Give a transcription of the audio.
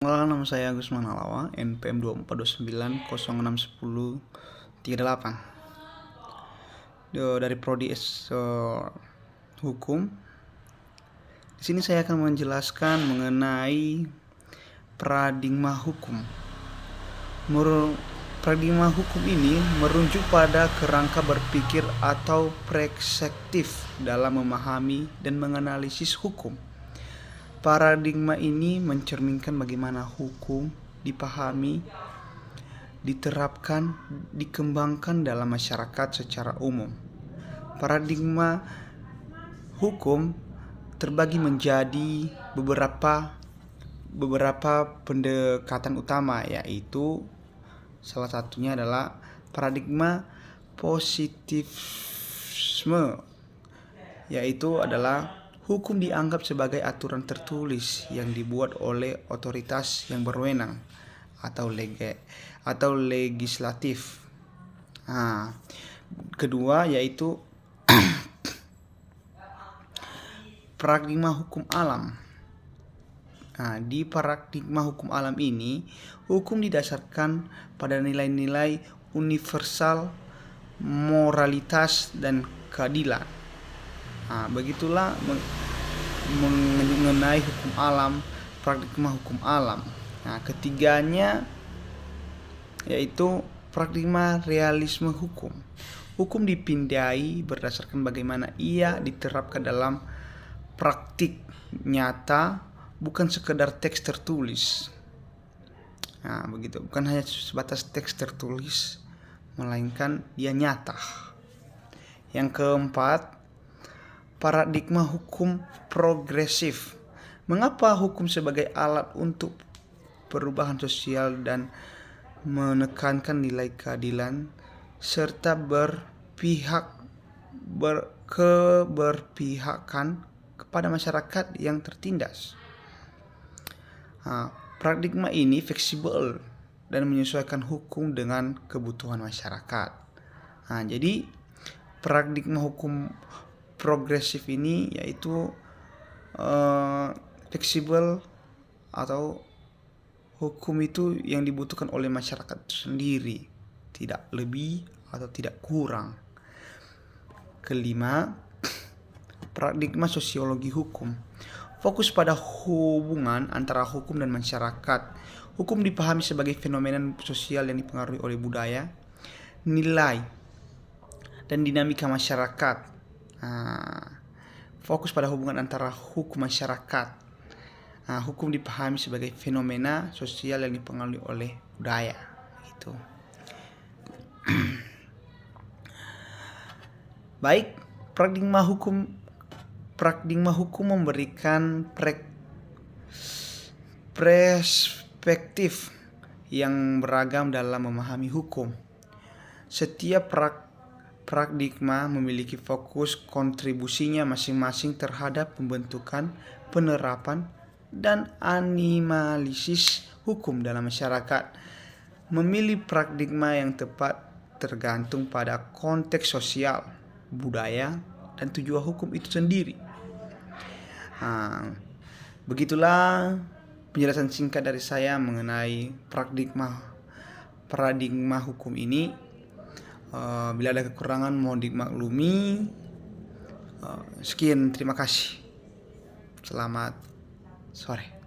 Nama saya Agus Manalawa, NPM 2429061038. Dari Prodi Hukum. Di sini saya akan menjelaskan mengenai paradigma hukum. Paradigma hukum ini merujuk pada kerangka berpikir atau perspektif dalam memahami dan menganalisis hukum. Paradigma ini mencerminkan bagaimana hukum dipahami, diterapkan, dikembangkan dalam masyarakat secara umum. Paradigma hukum terbagi menjadi beberapa pendekatan utama, yaitu salah satunya adalah paradigma positivisme, yaitu adalah hukum dianggap sebagai aturan tertulis yang dibuat oleh otoritas yang berwenang atau legislatif. Kedua yaitu paradigma hukum alam. Di paradigma hukum alam ini, hukum didasarkan pada nilai-nilai universal, moralitas, dan keadilan. Begitulah mengenai hukum alam, paradigma hukum alam. Ketiganya yaitu paradigma realisme hukum. Hukum dipindai berdasarkan bagaimana ia diterapkan dalam praktik nyata, bukan sekedar teks tertulis. Begitu, bukan hanya sebatas teks tertulis, melainkan dia nyata. Yang keempat, paradigma hukum progresif. Mengapa hukum sebagai alat untuk perubahan sosial dan menekankan nilai keadilan serta keberpihakan kepada masyarakat yang tertindas? Paradigma ini fleksibel dan menyesuaikan hukum dengan kebutuhan masyarakat. Jadi paradigma hukum progresif ini yaitu fleksibel atau hukum itu yang dibutuhkan oleh masyarakat sendiri, tidak lebih atau tidak kurang. Kelima, paradigma sosiologi hukum. Fokus pada hubungan antara hukum dan masyarakat. Hukum dipahami sebagai fenomena sosial yang dipengaruhi oleh budaya, nilai, dan dinamika masyarakat. Fokus pada hubungan antara hukum masyarakat. Hukum dipahami sebagai fenomena sosial yang dipengaruhi oleh budaya. Gitu. Baik, paradigma hukum memberikan perspektif yang beragam dalam memahami hukum. Setiap paradigma memiliki fokus kontribusinya masing-masing terhadap pembentukan, penerapan, dan analisis hukum dalam masyarakat. Memilih paradigma yang tepat tergantung pada konteks sosial, budaya, dan tujuan hukum itu sendiri. Begitulah penjelasan singkat dari saya mengenai paradigma hukum ini. Bila ada kekurangan mohon dimaklumi. Sekian, terima kasih. Selamat sore.